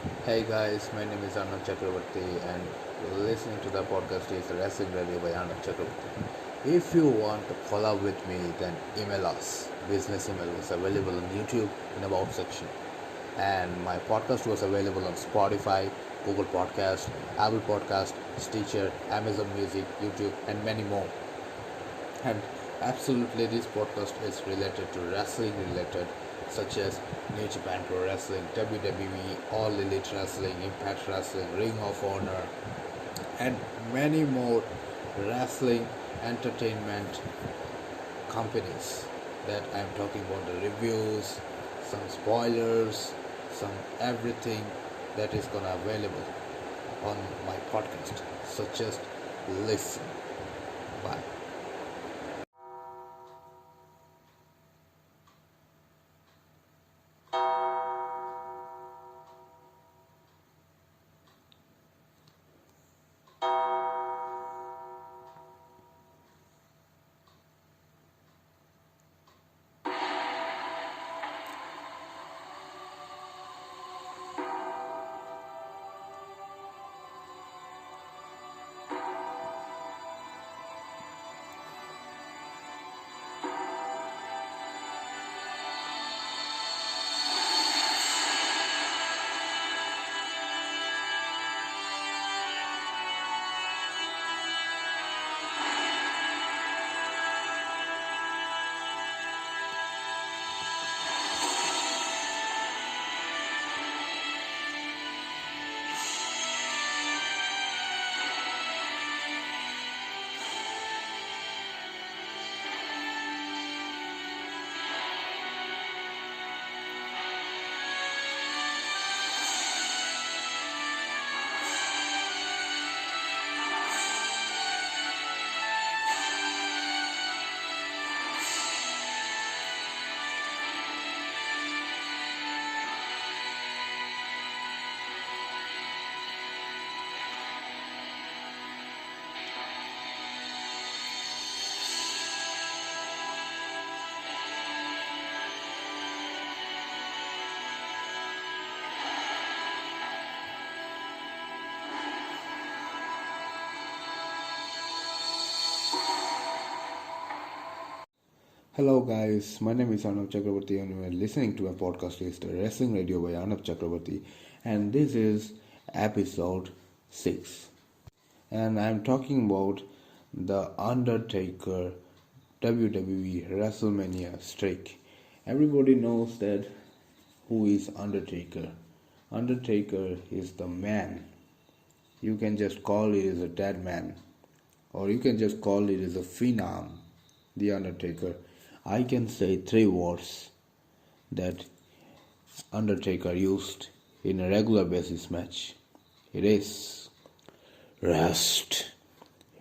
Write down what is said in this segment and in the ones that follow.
Hey guys, my name is Arnav Chakravarti and you're listening to the podcast is Wrestling Radio by Arnav Chakravarti. If you want to collab with me, then email us. Business email is available on YouTube in About section. And my podcast was available on Spotify, Google Podcast, Apple Podcast, Stitcher, Amazon Music, YouTube, and many more. And absolutely, this podcast is related to wrestling related, such as New Japan Pro Wrestling, WWE, All Elite Wrestling, Impact Wrestling, Ring of Honor, and many more wrestling entertainment companies that I'm talking about the reviews, some spoilers, some everything that is gonna available on my podcast. So just listen. Bye. Hello guys, my name is Arnav Chakravarti and you are listening to a podcast is the Wrestling Radio by Arnav Chakravarti and this is episode 6 and I am talking about the Undertaker WWE WrestleMania streak. Everybody knows that who is Undertaker. Undertaker is the man. You can just call it as a dead man or you can just call it as a phenom, the Undertaker. I can say 3 words that Undertaker used in a regular basis match. It is rest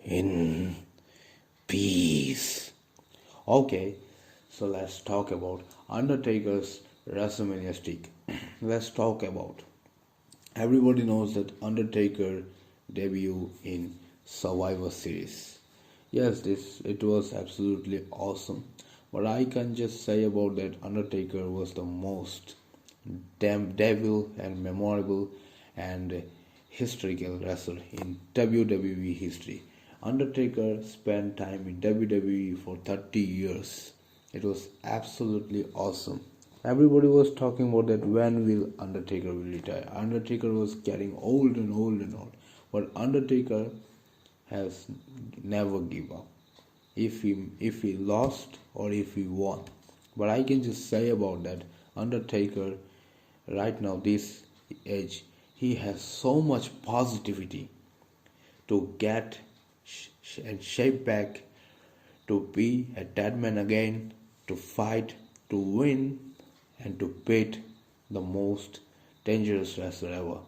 in peace. Okay, so let's talk about Undertaker's WrestleMania streak. Let's talk about. Everybody knows that Undertaker debut in Survivor Series. Yes, it was absolutely awesome. But I can just say about that Undertaker was the most devil and memorable and historical wrestler in WWE history. Undertaker spent time in WWE for 30 years. It was absolutely awesome. Everybody was talking about that when will Undertaker will retire. Undertaker was getting old and old and old. But Undertaker has never give up. If he lost or if he won. But I can just say about that Undertaker right now this age he has so much positivity to get and shape back to be a dead man again, to fight, to win, and to beat the most dangerous wrestler ever.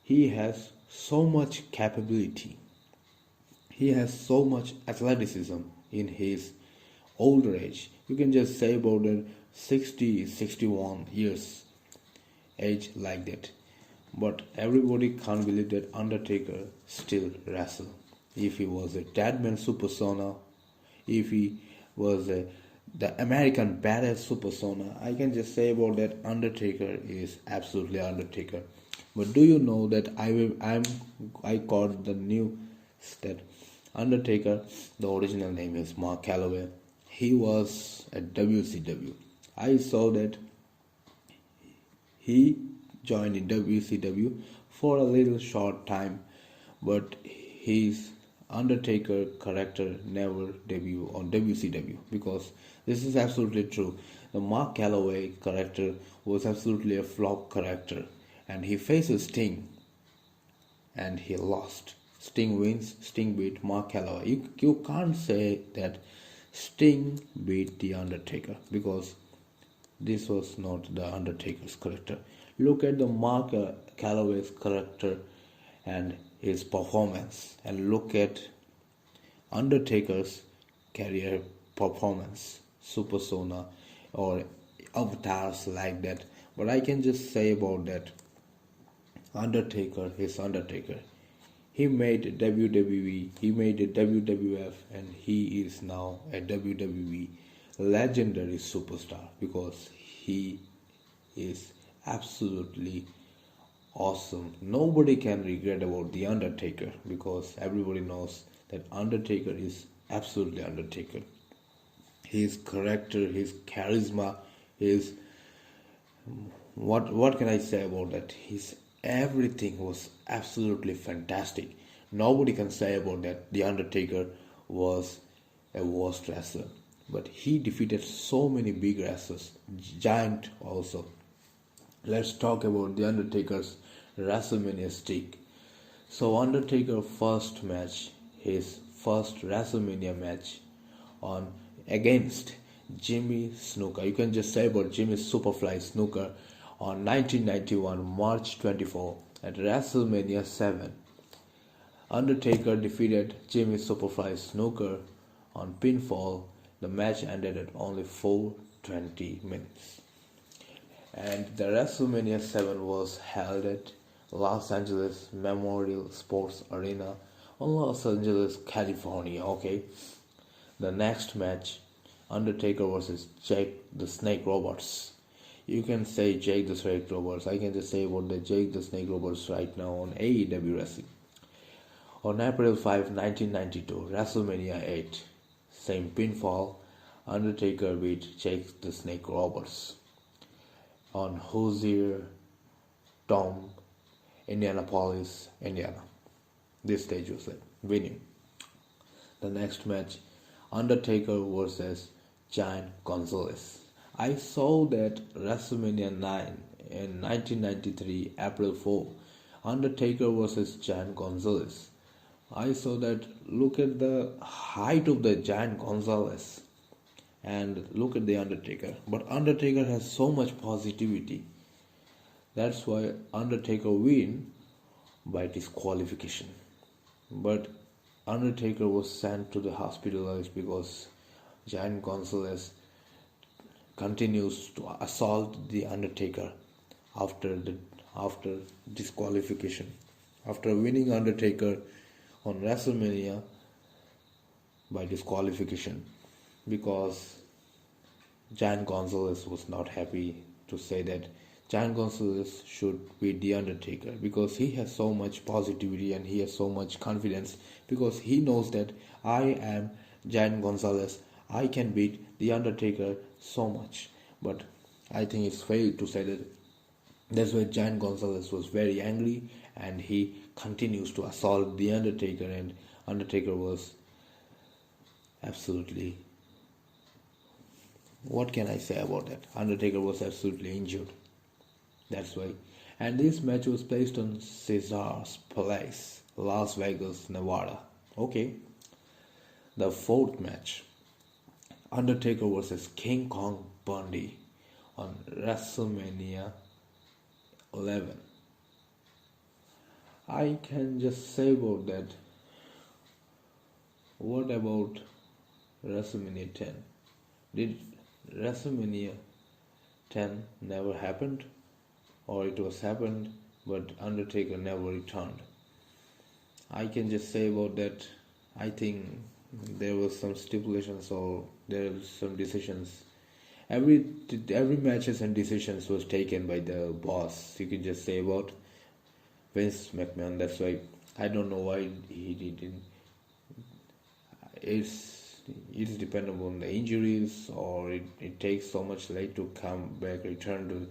He has so much capability. He has so much athleticism in his older age. You can just say about it 60, 61 years age like that. But everybody can't believe that Undertaker still wrestle. If he was a dead man super persona, if he was a the American badass super persona. I can just say about that Undertaker is absolutely Undertaker. But do you know that I got the news that Undertaker, the original name is Mark Calloway. He was at WCW. I saw that he joined in WCW for a little short time, but his Undertaker character never debuted on WCW because this is absolutely true. The Mark Calloway character was absolutely a flop character, and he faces Sting and he lost. Sting wins, Sting beat Mark Calloway. You can't say that Sting beat The Undertaker because this was not the Undertaker's character. Look at the Mark Calloway's character and his performance, and look at Undertaker's career performance, super persona or avatars like that. But I can just say about that Undertaker is Undertaker. He made WWE, he made a WWF, and he is now a WWE legendary superstar because he is absolutely awesome. Nobody can regret about The Undertaker because everybody knows that Undertaker is absolutely Undertaker. His character, his charisma, his what can I say about that? His everything was absolutely fantastic. Nobody can say about that The Undertaker was a worst wrestler. But he defeated so many big wrestlers, giant also. Let's talk about The Undertaker's WrestleMania streak. So Undertaker first match, his first WrestleMania match on against Jimmy Snuka. You can just say about Jimmy Superfly Snuka on 1991 March 24 at WrestleMania 7. Undertaker defeated Jimmy Superfly Snuka on pinfall. The match ended at only 4:20 minutes. And the WrestleMania 7 was held at Los Angeles Memorial Sports Arena on Los Angeles, California. Okay. The next match, Undertaker versus Jake the Snake Roberts. You can say Jake the Snake Roberts. I can just say about the Jake the Snake Roberts right now on AEW Wrestling. On April 5, 1992, WrestleMania 8, same pinfall, Undertaker beat Jake the Snake Roberts on Hoosier Dome, Indianapolis, Indiana. This stage was like winning. The next match, Undertaker versus Giant Gonzalez. I saw that WrestleMania 9 in 1993, April 4, Undertaker versus Giant Gonzalez. I saw that, look at the height of the Giant Gonzalez and look at the Undertaker. But Undertaker has so much positivity. That's why Undertaker win by disqualification. But Undertaker was sent to the hospital because Giant Gonzalez continues to assault the Undertaker after disqualification. After winning Undertaker on WrestleMania by disqualification, because Giant Gonzalez was not happy to say that Giant Gonzalez should beat The Undertaker because he has so much positivity and he has so much confidence because he knows that I am Giant Gonzalez. I can beat The Undertaker so much. But I think it's fair to say that that's why Giant Gonzalez was very angry and he continues to assault The Undertaker, and Undertaker was absolutely, what can I say about that? Undertaker was absolutely injured. That's why. And this match was placed on Caesar's Palace, Las Vegas, Nevada. Okay. The fourth match, Undertaker versus King Kong Bundy on WrestleMania 11. I can just say about that. What about WrestleMania 10? Did WrestleMania 10 never happened? Or it was happened but Undertaker never returned? I can just say about that, I think there was some stipulations or There are some decisions. Every matches and decisions was taken by the boss. You can just say about Vince McMahon. That's why I don't know why he didn't. It's dependent on the injuries, or it takes so much late to come back, return to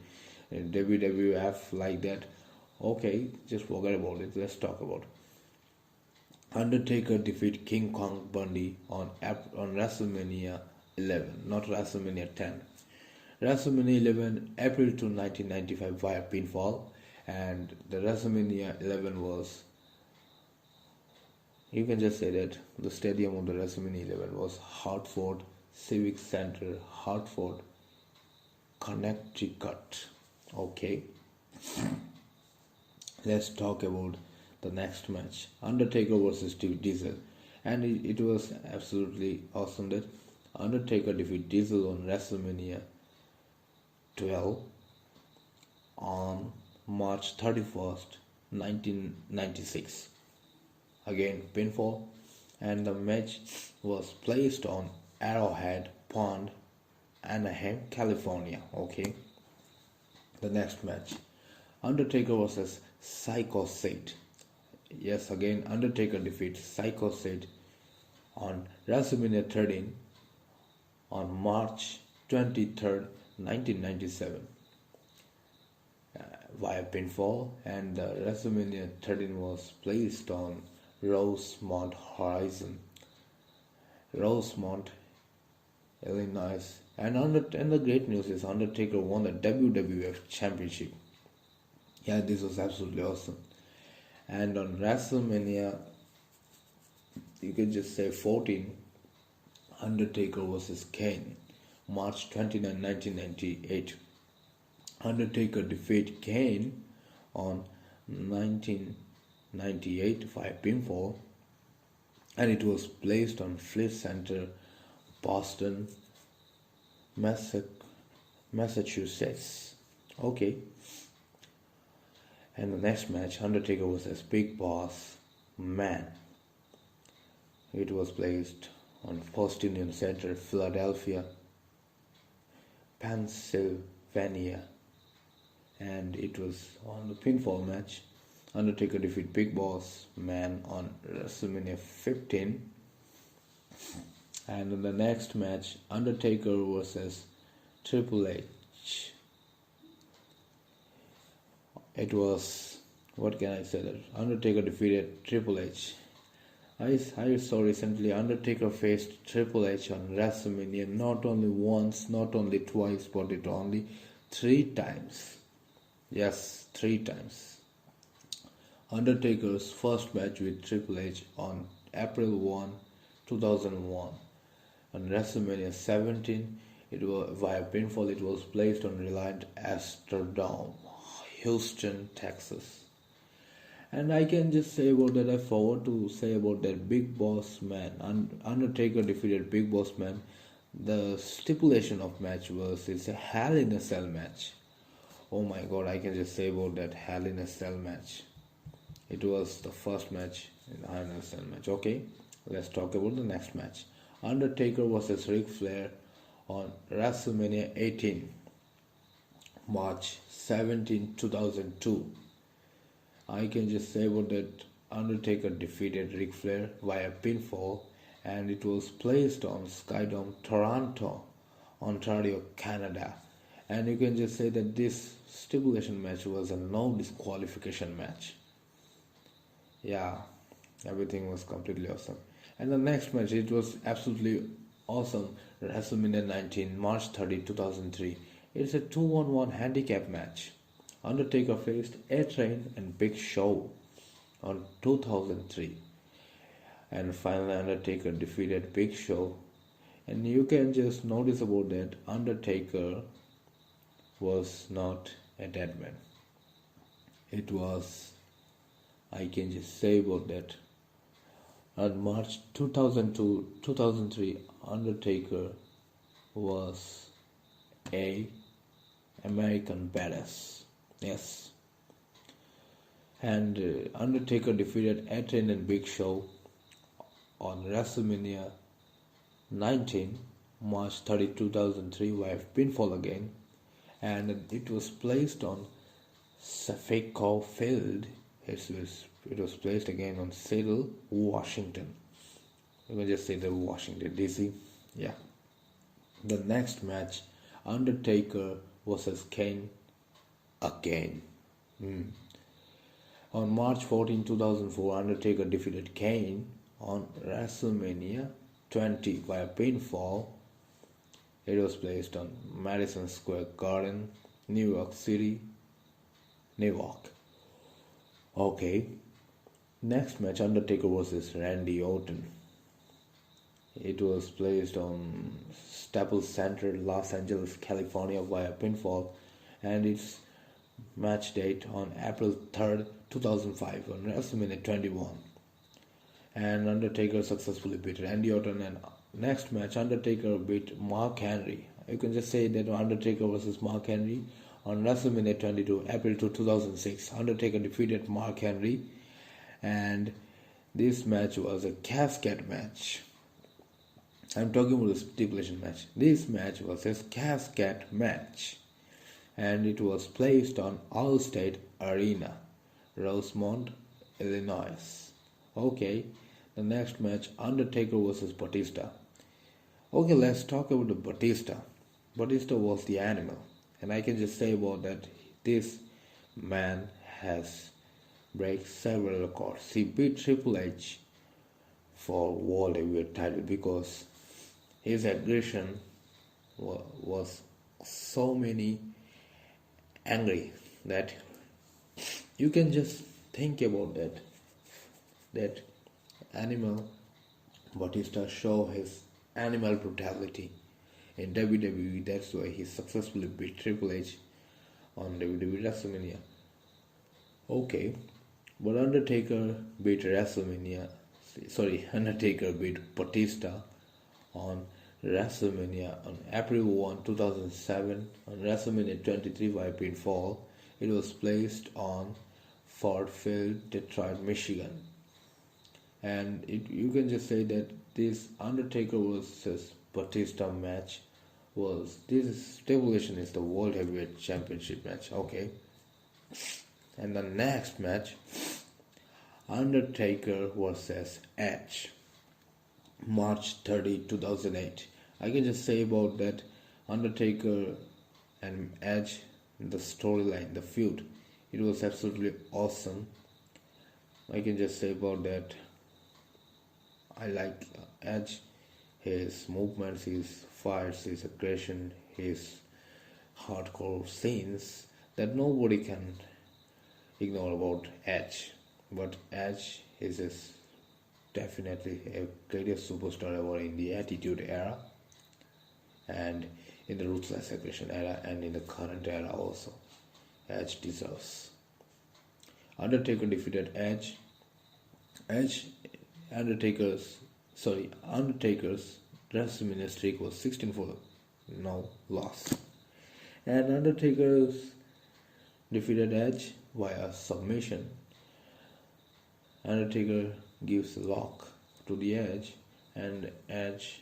WWF like that. Okay, just forget about it. Let's talk about Undertaker defeat King Kong Bundy on WrestleMania 11, not WrestleMania 10. WrestleMania 11 April 2, 1995 via pinfall, and the WrestleMania 11 was, you can just say that the stadium of the WrestleMania 11 was Hartford Civic Center, Hartford, Connecticut. Okay, let's talk about the next match, Undertaker versus Diesel, and it was absolutely awesome that Undertaker defeated Diesel on WrestleMania 12 on March 31st, 1996. Again, pinfall, and the match was placed on Arrowhead Pond, Anaheim, California. Okay, the next match, Undertaker versus Psycho Sid. Yes, again, Undertaker defeats Psycho Sid on WrestleMania 13 on March 23rd, 1997 via pinfall, and the WrestleMania 13 was placed on Rosemont Horizon, Rosemont, Illinois. And the great news is Undertaker won the WWF Championship. Yeah, this was absolutely awesome. And on WrestleMania, you can just say 14, Undertaker versus Kane, March 29, 1998. Undertaker defeated Kane on 1998 via pinfall, and it was placed on Fleet Center, Boston, Massachusetts. Okay. And the next match, Undertaker versus Big Boss Man. It was placed on First Union Center, Philadelphia, Pennsylvania, and it was on the pinfall match. Undertaker defeated Big Boss Man on WrestleMania 15. And in the next match, Undertaker versus Triple H. It was, what can I say, that Undertaker defeated Triple H. I saw recently Undertaker faced Triple H on WrestleMania not only once, not only twice, but it only 3 times. Yes, 3 times. Undertaker's first match with Triple H on April 1, 2001. On WrestleMania 17, it was via pinfall. It was placed on Reliant Astrodome, Houston, Texas. And I can just say about that, I forgot to say about that Big Boss Man. Undertaker defeated Big Boss Man. The stipulation of match was, it's a Hell in a Cell match. Oh my god, I can just say about that Hell in a Cell match. It was the first match in Hell in a Cell match. Okay, let's talk about the next match. Undertaker versus Ric Flair on WrestleMania 18, March 17, 2002. I can just say about that Undertaker defeated Ric Flair via pinfall, and it was placed on Skydome, Toronto, Ontario, Canada. And you can just say that this stipulation match was a no disqualification match. Yeah, everything was completely awesome. And the next match, it was absolutely awesome. WrestleMania 19, March 30, 2003. It's a 2-on-1 handicap match. Undertaker faced A-Train and Big Show on 2003. And finally, Undertaker defeated Big Show. And you can just notice about that, Undertaker was not a dead man. It was, I can just say about that, on March 2003, Undertaker was a American badass. Yes. And Undertaker defeated A-Train and Big Show on WrestleMania 19, March 30, 2003 via pinfall again, and it was placed on Safeco Field. It was placed again on Seattle, Washington. You can just say the Washington DC. Yeah. The next match, Undertaker versus Kane again. On March 14, 2004, Undertaker defeated Kane on WrestleMania 20 via pinfall. It was placed on Madison Square Garden, New York City, New York. Okay. Next match, Undertaker versus Randy Orton. It was placed on Staples Center, Los Angeles, California via pinfall, and its match date on April 3rd, 2005 on WrestleMania 21. And Undertaker successfully beat Randy Orton, and next match Undertaker beat Mark Henry. You can just say that Undertaker versus Mark Henry on WrestleMania 22, April 2, 2006. Undertaker defeated Mark Henry, and this match was a casket match. I'm talking about the stipulation match. This match was a casket match, and it was placed on Allstate Arena, Rosemont, Illinois. Okay, the next match, Undertaker versus Batista. Okay, let's talk about the Batista. Batista was the animal, and I can just say about that, this man has break several records. He beat Triple H for World Heavyweight title because his aggression was so many angry that you can just think about that animal. Batista show his animal brutality in WWE. That's why he successfully beat Triple H on WWE WrestleMania. Okay, but Undertaker beat Batista on WrestleMania on April 1, 2007 on WrestleMania 23 via pinfall. It was placed on Ford Field, Detroit, Michigan. And you can just say that this Undertaker versus Batista match this stipulation is the World Heavyweight Championship match. Okay. And the next match, Undertaker versus Edge, March 30, 2008. I can just say about that Undertaker and Edge, the storyline, the feud, it was absolutely awesome. I can just say about that, I like Edge, his movements, his fights, his aggression, his hardcore scenes that nobody can ignore about Edge. But Edge is definitely a greatest superstar ever in the Attitude Era, and in the Ruthless Aggression era, and in the current era also. Edge deserves. Undertaker defeated Edge. Undertaker's WrestleMania streak was 16 for no loss. And Undertaker's defeated Edge via submission. Undertaker gives a lock to the Edge, and Edge,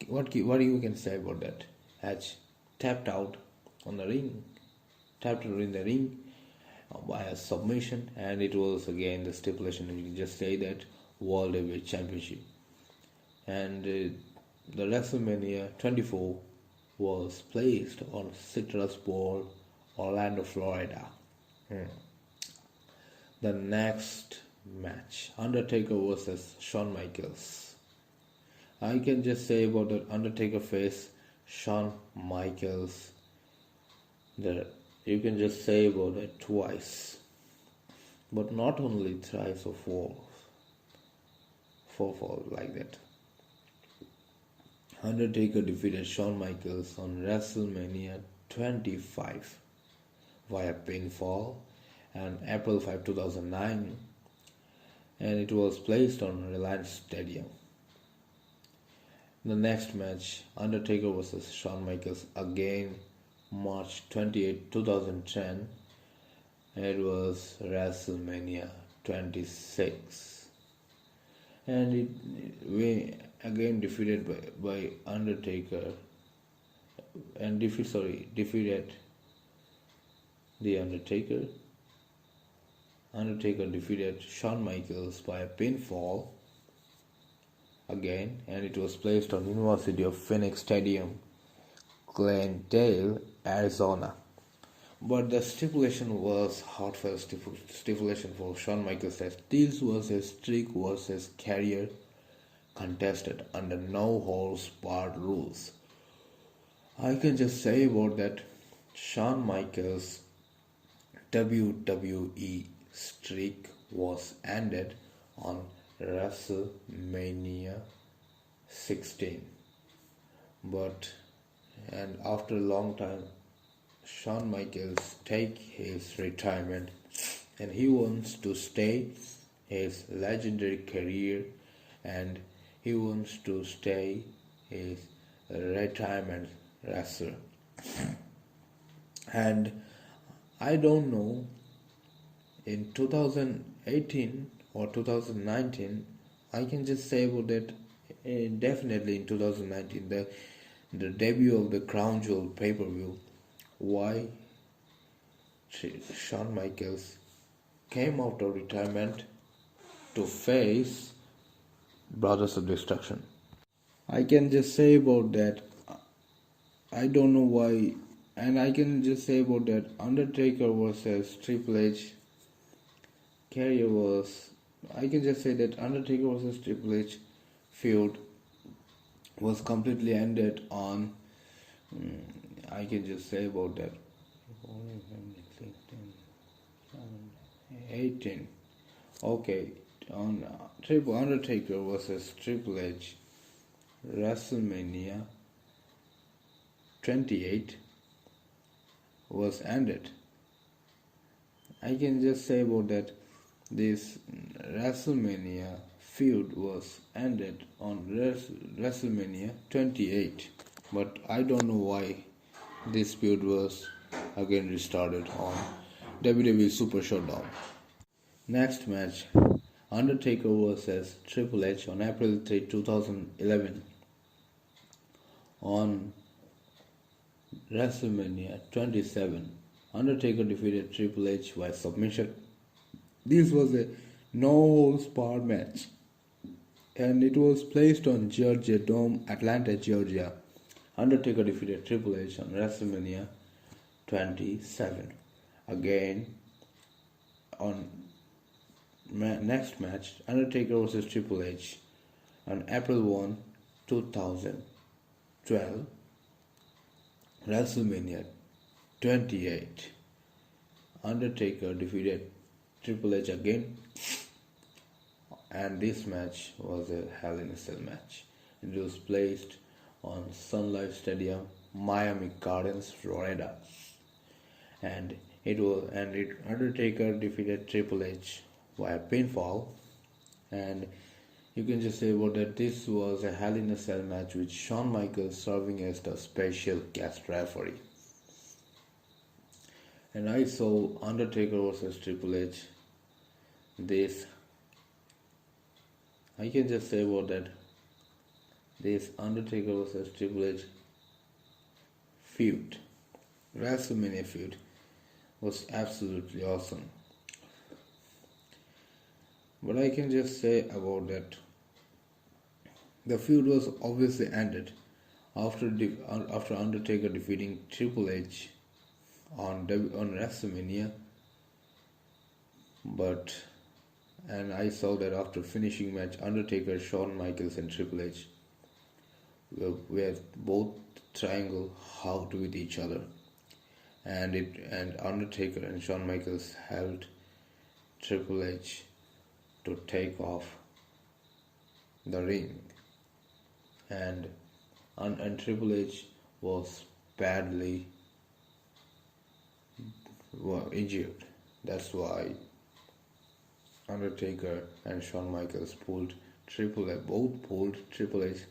what you can say about that? Edge tapped out in the ring via submission, and it was again the stipulation, and you can just say that World Heavyweight Championship. And the WrestleMania 24 was placed on Citrus Bowl, Orlando, Florida. The next match, Undertaker versus Shawn Michaels. I can just say about the Undertaker face Shawn Michaels. You can just say about it twice, but not only thrice or four like that. Undertaker defeated Shawn Michaels on WrestleMania 25 via pinfall on April 5, 2009, and it was placed on Reliance Stadium. The next match, Undertaker vs. Shawn Michaels again, March 28, 2010. It was WrestleMania 26. And again defeated by Undertaker and defeated the Undertaker. Undertaker defeated Shawn Michaels by a pinfall again, and it was placed on University of Phoenix Stadium, Glendale, Arizona. But the stipulation was heartfelt stipulation for Shawn Michaels that this was a streak versus career contested under no holds barred rules. I can just say about that Shawn Michaels WWE streak was ended on WrestleMania 16. And after a long time, Shawn Michaels take his retirement, and he wants to stay his legendary career, and he wants to stay his retirement wrestler. And I don't know, in 2018 or 2019, I can just say about that. Definitely in 2019, the debut of the Crown Jewel pay-per-view, why Shawn Michaels came out of retirement to face Brothers of Destruction. I can just say about that, I don't know why, and I can just say about that Undertaker versus Triple H career was, I can just say that Undertaker versus Triple H feud was completely ended on, I can just say about that 18. Okay, on Undertaker versus Triple H WrestleMania 28 was ended. I can just say about that this WrestleMania feud was ended on WrestleMania 28, but I don't know why this feud was again restarted on WWE Super Showdown. Next match, Undertaker vs Triple H on April 3, 2011 on WrestleMania 27. Undertaker defeated Triple H by submission. This was a no-holds-barred match, and it was placed on Georgia Dome, Atlanta, Georgia. Undertaker defeated Triple H on WrestleMania 27. Again, on next match, Undertaker vs Triple H on April 1, 2012, WrestleMania 28. Undertaker defeated Triple H again, and this match was a Hell in a Cell match. It was placed on Sun Life Stadium, Miami Gardens, Florida, and Undertaker defeated Triple H via pinfall. And you can just say about that this was a Hell in a Cell match with Shawn Michaels serving as the special guest referee. And I saw Undertaker vs Triple H. I can just say about that this Undertaker vs Triple H feud, WrestleMania feud, was absolutely awesome. But I can just say about that the feud was obviously ended after Undertaker defeating Triple H on WrestleMania. And I saw that after finishing match, Undertaker, Shawn Michaels and Triple H were both triangle hugged with each other, and Undertaker and Shawn Michaels helped Triple H to take off the ring, and Triple H was badly injured. That's why Undertaker and Shawn Michaels both pulled Triple H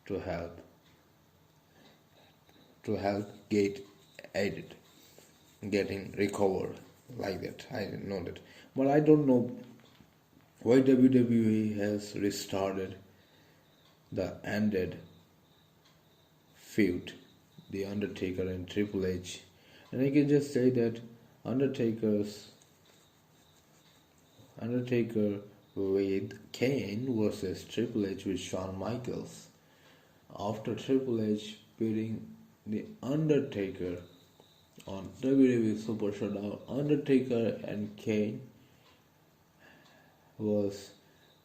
to help getting recovered like that. I didn't know that, but I don't know why WWE has restarted the ended feud, the Undertaker and Triple H. And I can just say that Undertaker's Undertaker with Kane versus Triple H with Shawn Michaels. After Triple H beating the Undertaker on WWE Super Showdown, Undertaker and Kane was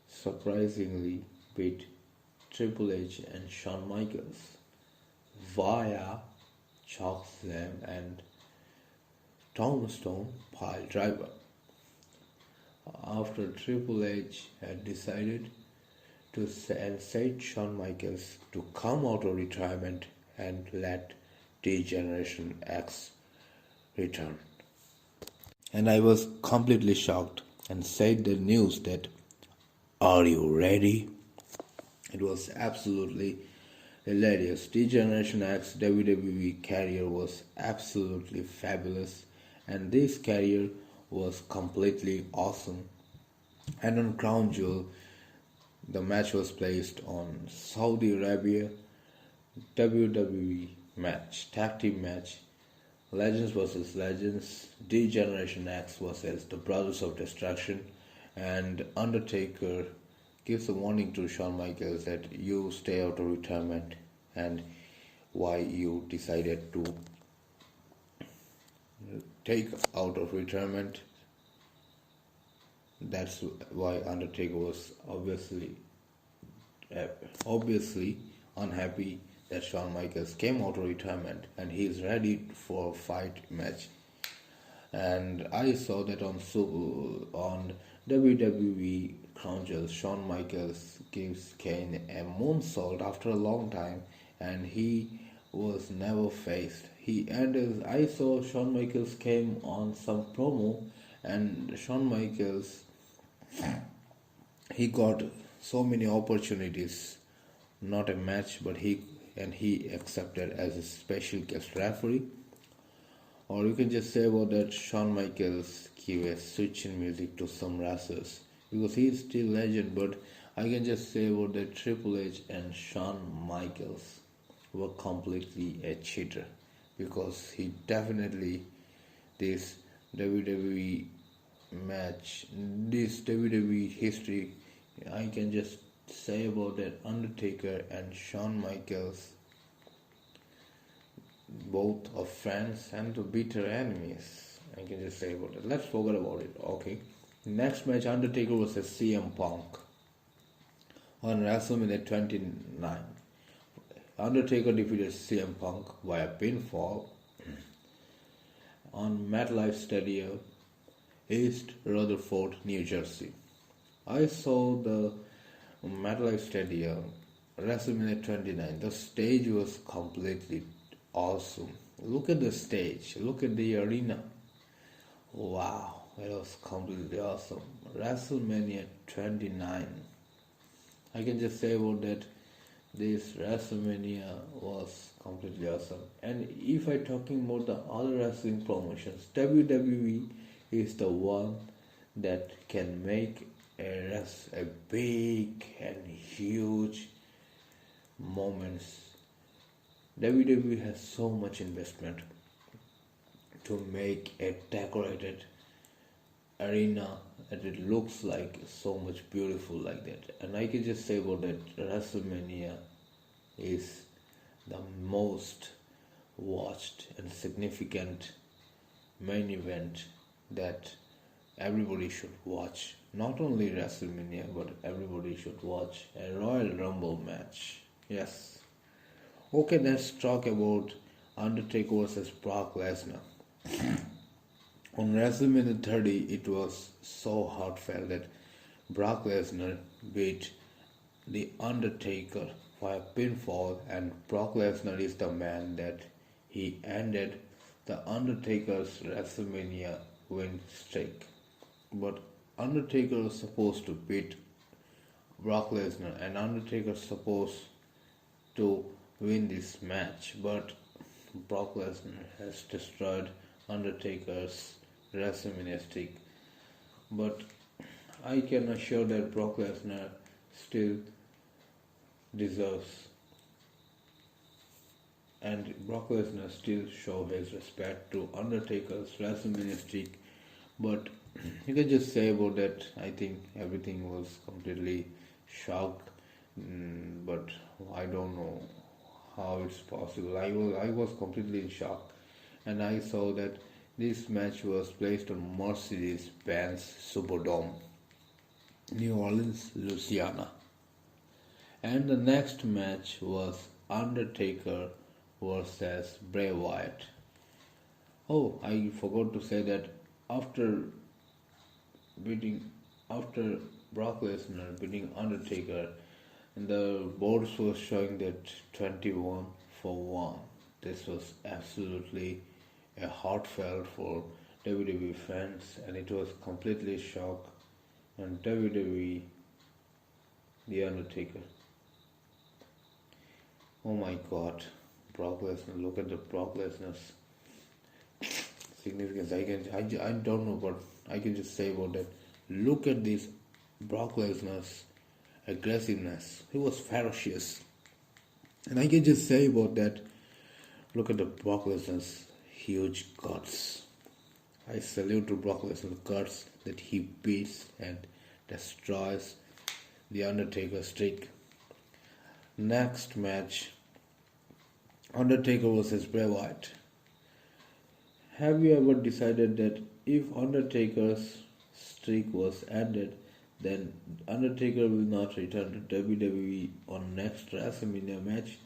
surprisingly beat Triple H and Shawn Michaels via chokeslam and tombstone pile driver. After Triple H had decided to said Shawn Michaels to come out of retirement and let D-Generation X return. And I was completely shocked and said the news that, "Are you ready?" It was absolutely hilarious. D-Generation X WWE career was absolutely fabulous, and this career was completely awesome. And on Crown Jewel, the match was placed on Saudi Arabia WWE match, tag team match, Legends versus Legends, D-Generation X versus the Brothers of Destruction, and Undertaker gives a warning to Shawn Michaels that you stay out of retirement and why you decided to take out of retirement. That's why Undertaker was obviously unhappy that Shawn Michaels came out of retirement and he is ready for a fight match. And I saw that on WWE Crown Jewel, Shawn Michaels gives Kane a moonsault after a long time, and he was never faced. I saw Shawn Michaels came on some promo, and Shawn Michaels he got so many opportunities, not a match, but he accepted as a special guest referee. Or you can just say about that Shawn Michaels give a switch in music to some wrestlers because he is still legend. But I can just say about that Triple H and Shawn Michaels were completely a cheater because he definitely this WWE match, this WWE history. I can just say about that Undertaker and Shawn Michaels, both are friends and bitter enemies. I can just say about it. Let's forget about it. Okay. Next match, Undertaker versus CM Punk on WrestleMania 29. Undertaker defeated CM Punk via pinfall on MetLife Stadium, East Rutherford, New Jersey. I saw the MetLife Stadium WrestleMania 29. The stage was completely awesome. Look at the stage. Look at the arena. Wow, it was completely awesome. WrestleMania 29. I can just say about that. This WrestleMania was completely awesome. And if I talking about the other wrestling promotions, WWE is the one that can make a big and huge moments. WWE has so much investment to make a decorated arena that it looks like so much beautiful like that. And I can just say about that WrestleMania is the most watched and significant main event that everybody should watch. Not only WrestleMania, but everybody should watch a Royal Rumble match. Yes. Okay, let's talk about Undertaker versus Brock Lesnar. On WrestleMania 30, it was so heartfelt that Brock Lesnar beat The Undertaker via pinfall, and Brock Lesnar is the man that he ended The Undertaker's WrestleMania win streak. But Undertaker was supposed to beat Brock Lesnar, and Undertaker was supposed to win this match, but Brock Lesnar has destroyed Undertaker's WrestleMania streak. But I can assure that Brock Lesnar still deserves, and Brock Lesnar still show his respect to Undertaker's WrestleMania streak. But you can just say about that. I think everything was completely shocked, but I don't know how it's possible. I was completely in shock, and I saw that this match was placed on Mercedes-Benz Superdome, New Orleans, Louisiana. And the next match was Undertaker versus Bray Wyatt. Oh, I forgot to say that after beating after Brock Lesnar beating Undertaker, and the boards was showing that 21 for 1. This was absolutely a heartfelt for WWE fans, and it was completely shock on WWE The Undertaker. Oh my God, Brock Lesnar! Look at the Brock Lesnar's significance. I don't know, but I can just say about that. Look at this Brock Lesnar's aggressiveness. He was ferocious, and I can just say about that. Look at the Brock Lesnar's huge guts. I salute to Brock Lesnar's guts that he beats and destroys the Undertaker streak. Next match, Undertaker versus Bray Wyatt. Have you ever decided that if Undertaker's streak was ended, then Undertaker will not return to WWE on next WrestleMania match?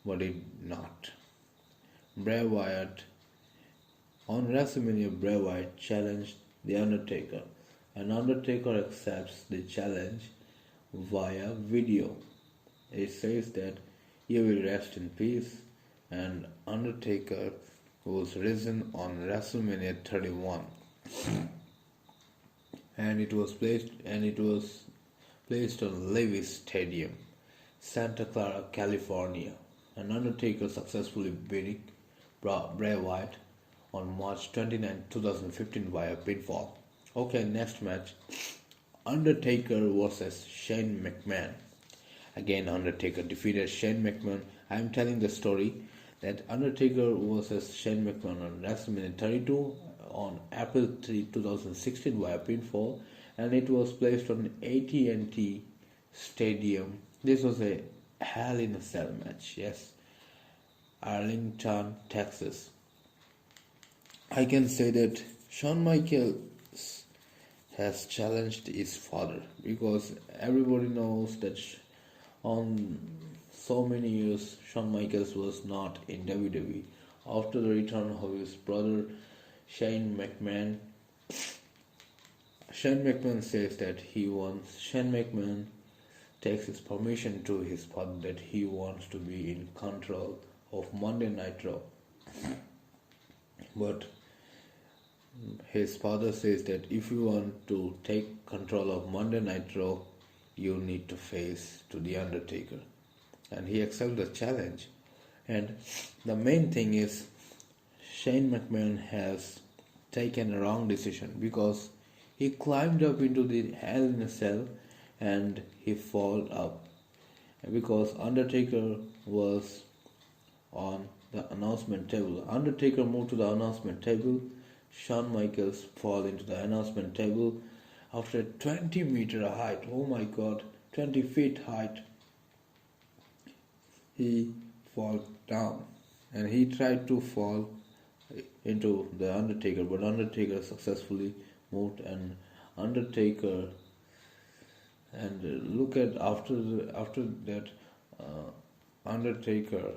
But it not. Bray Wyatt on WrestleMania, Bray Wyatt challenged The Undertaker, and Undertaker accepts the challenge via video. It says that you will rest in peace, and Undertaker was risen on WrestleMania 31, and it was placed on Levi's Stadium, Santa Clara, California. And Undertaker successfully beat Bray Wyatt on March 29, 2015 via pinfall. Okay, next match, Undertaker versus Shane McMahon. Again, Undertaker defeated Shane McMahon. I am telling the story that Undertaker versus Shane McMahon on WrestleMania 32 on April 3, 2016 via pinfall, and it was placed on AT&T Stadium. This was a Hell in a Cell match. Yes, Arlington, Texas. I can say that Shawn Michaels has challenged his father, because everybody knows that on so many years Shawn Michaels was not in WWE. After the return of his brother Shane McMahon says that Shane McMahon takes his permission to his father that he wants to be in control of Monday Night Raw. But his father says that if you want to take control of Monday Night Raw, you need to face to The Undertaker. And he accepts the challenge. And the main thing is, Shane McMahon has taken a wrong decision, because he climbed up into the Hell in a Cell and he fall up. Because Undertaker was on the announcement table. Undertaker moved to the announcement table. Shawn Michaels fall into the announcement table after a 20-meter height. Oh my God, 20 feet height. He fall down, and he tried to fall into the Undertaker, but Undertaker successfully moved, and Undertaker, and look at after that, Undertaker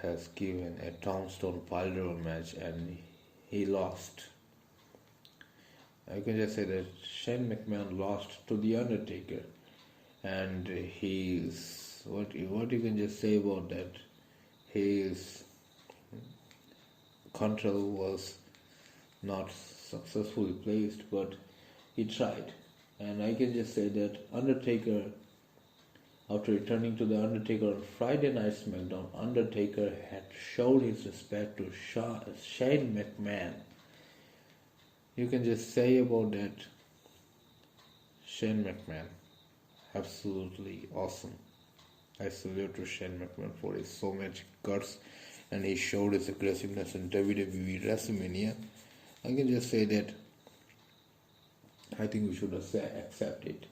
has given a Tombstone Piledriver match and he lost. I can just say that Shane McMahon lost to The Undertaker, and he's what you can just say about that, his control was not successfully placed, but he tried. And I can just say that Undertaker, after returning to The Undertaker on Friday Night SmackDown, Undertaker had showed his respect to Shane McMahon. You can just say about that, Shane McMahon, absolutely awesome. I salute to Shane McMahon for his so much guts, and he showed his aggressiveness in WWE WrestleMania. I can just say that I think we should accept it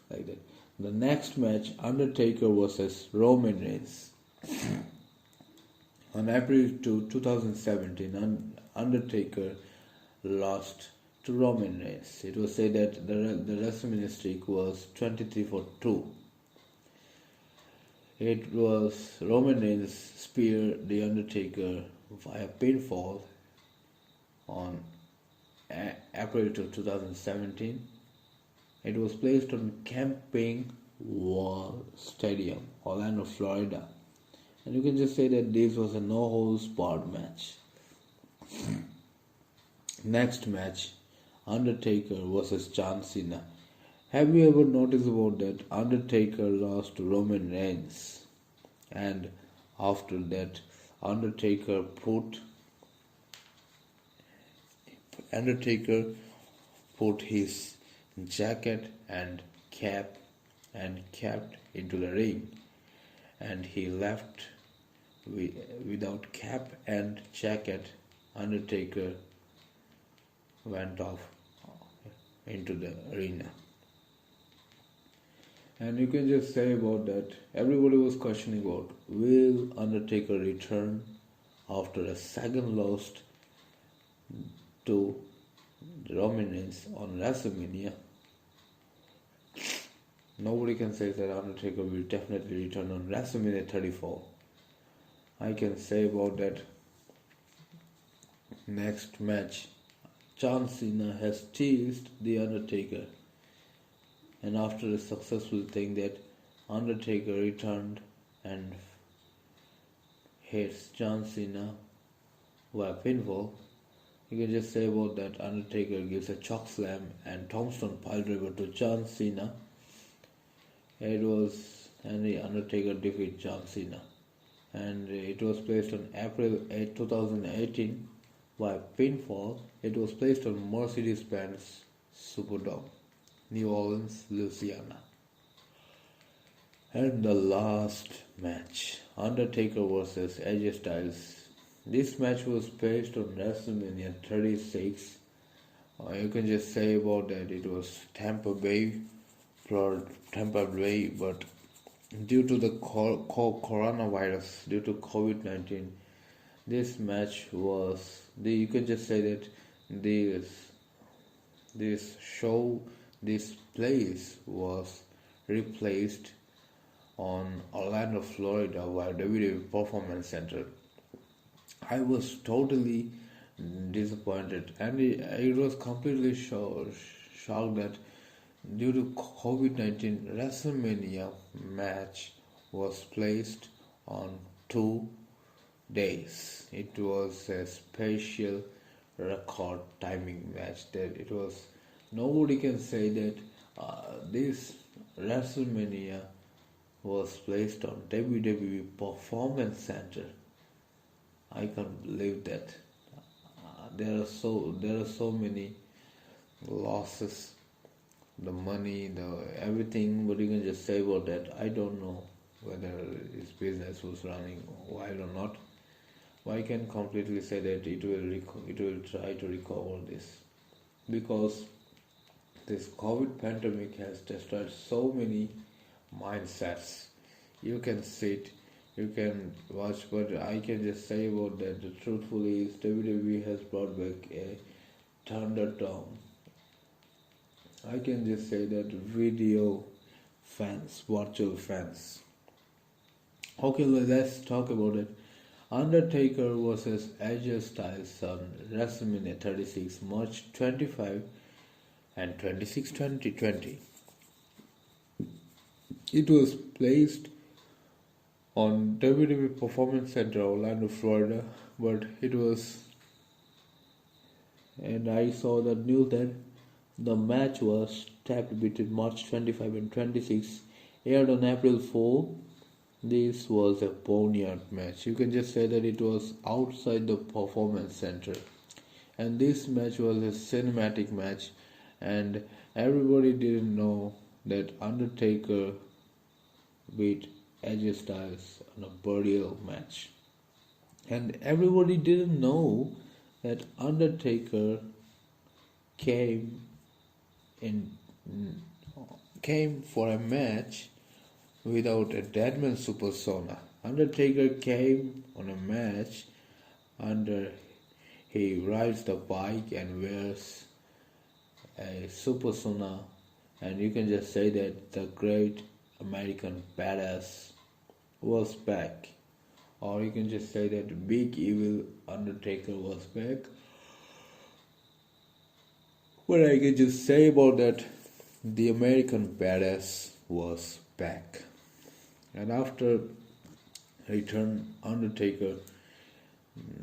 like that. The next match, Undertaker versus Roman Reigns. On April 2, 2017, Undertaker lost to Roman Reigns. It was said that the WrestleMania streak was 23 for 2. It was Roman Reigns speared The Undertaker via pinfall on April 2, 2017. It was placed on Camping Wall Stadium, Orlando, Florida. And you can just say that this was a no-holds-barred match. Next match, Undertaker versus John Cena. Have you ever noticed about that? Undertaker lost to Roman Reigns, and after that, Undertaker put his jacket and cap and capped into the ring, and he left without cap and jacket. Undertaker went off into the arena. And you can just say about that, everybody was questioning about, will Undertaker return after a second loss to Roman Reigns on WrestleMania? Nobody can say that Undertaker will definitely return on WrestleMania 34. I can say about that. Next match, John Cena has teased The Undertaker, and after a successful thing that Undertaker returned and hits John Cena via pinfall, you can just say about that Undertaker gives a choke slam and tombstone piledriver to John Cena. And the Undertaker defeat John Cena, and it was placed on April 8, 2018 by pinfall. It was placed on Mercedes-Benz Superdome, New Orleans, Louisiana. And the last match, Undertaker versus AJ Styles. This match was based on WrestleMania 36. You can just say about that it was Tampa Bay, but due to the coronavirus, due to COVID-19, this match was, you can just say that this place was replaced on Orlando, Florida via WWE Performance Center. I was totally disappointed, and it was completely shocked that due to COVID-19, WrestleMania match was placed on 2 days. It was a special record timing match. That it was, nobody can say that this WrestleMania was placed on WWE Performance Center. I can't believe that. There are so many losses, the money, the everything. But you can just say about that. I don't know whether his business was running well or not. But I can completely say that it will try to recover this, because this COVID pandemic has destroyed so many mindsets. You can sit, you can watch, but I can just say about that. The truthfully is WWE has brought back a Thunderdome. I can just say that video fans, virtual fans. Okay, let's talk about it. Undertaker versus AJ Styles on WrestleMania 36, March 25 and 26, 2020. It was placed on WWE Performance Center, Orlando, Florida, but and I saw the news that the match was tapped between March 25 and 26, aired on April 4. This was a boneyard match. You can just say that it was outside the Performance Center, and this match was a cinematic match, and everybody didn't know that Undertaker beat AJ Styles on a burial match. And everybody didn't know that Undertaker came in came for a match without a Deadman Supersona. Undertaker came on a match under he rides the bike and wears a Supersona, and you can just say that the great American badass was back. Or you can just say that big evil Undertaker was back. What I can just say about that, the American badass was back. And after return Undertaker,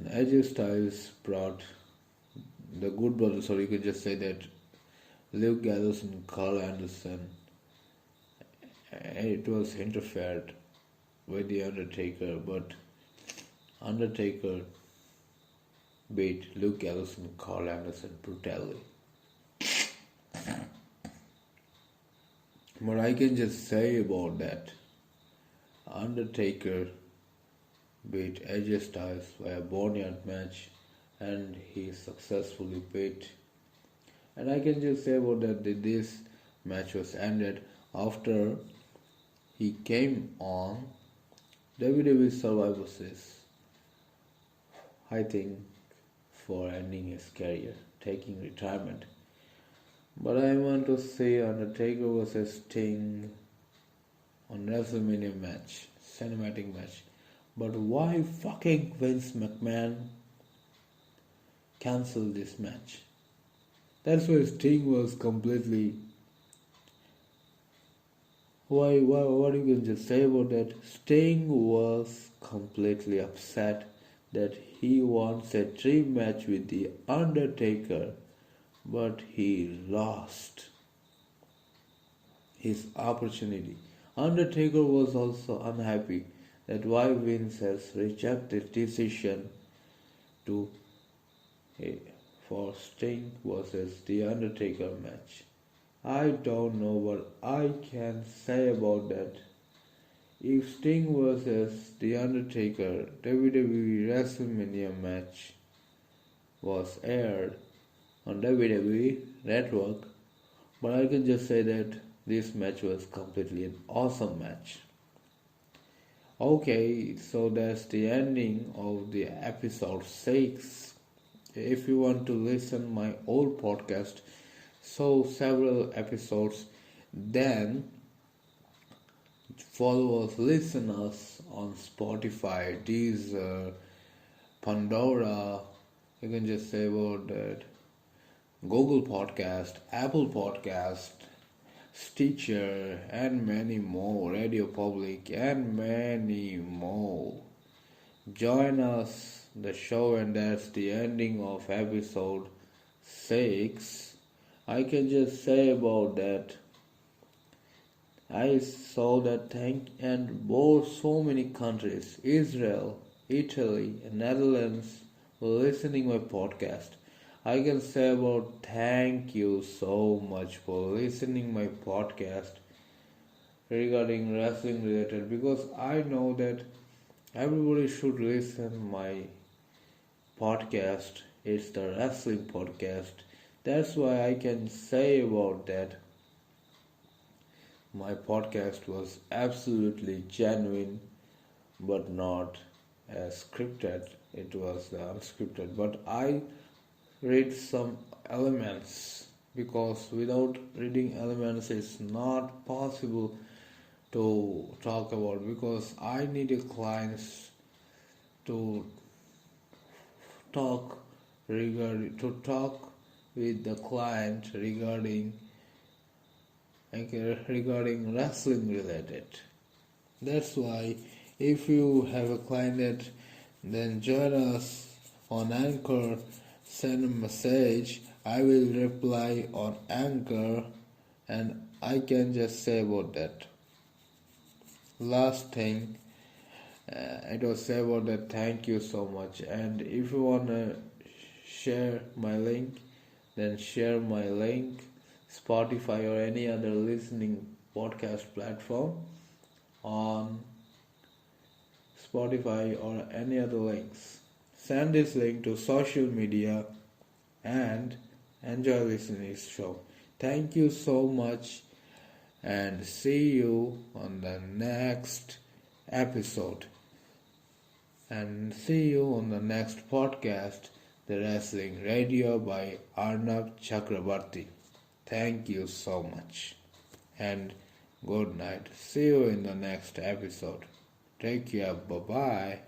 AJ Styles brought the Good Brothers, or you could just say that Luke Gallows and Carl Anderson. It was interfered with the Undertaker, but Undertaker beat Luke Gallows and Carl Anderson brutally. What I can just say about that, Undertaker beat AJ Styles by a boneyard match, and he successfully beat. And I can just say about that this match was ended after he came on WWE Survivor Series, I think, for ending his career, taking retirement. But I want to say Undertaker vs Sting on WrestleMania match, cinematic match. But why fucking Vince McMahon cancelled this match? That's why Sting was completely. What you can just say about that? Sting was completely upset that he wants a dream match with the Undertaker, but he lost his opportunity. Undertaker was also unhappy that why Vince has rejected decision to for Sting versus The Undertaker match. I don't know what I can say about that. If Sting versus The Undertaker WWE WrestleMania match was aired on WWE Network, but I can just say that this match was completely an awesome match. Okay, so that's the ending of the episode 6. If you want to listen my old podcast, so several episodes, then follow us, listen us on Spotify, Deezer, Pandora, you can just say about that, Google Podcast, Apple Podcast, Stitcher, and many more, Radio Public, and many more. Join us the show, and that's the ending of episode 6. I can just say about that, I saw that and so many countries, Israel, Italy, and Netherlands, were listening my podcast. I can say about thank you so much for listening my podcast regarding wrestling related, because I know that everybody should listen my podcast. It's the wrestling podcast. That's why I can say about that. My podcast was absolutely genuine, but not as scripted. It was unscripted, but I read some elements, because without reading elements it's not possible to talk about, because I needed clients to talk with the client regarding wrestling related. That's why if you have a client, then join us on Anchor, send a message, I will reply on Anchor, and I can just say about that. Last thing, it was say about that, thank you so much. And if you wanna share my link, then share my link, Spotify or any other listening podcast platform, on Spotify, or any other links. Send this link to social media and enjoy listening to this show. Thank you so much and see you on the next episode. And see you on the next podcast, The Wrestling Radio by Arnab Chakrabarti. Thank you so much. And good night. See you in the next episode. Take care. Bye bye.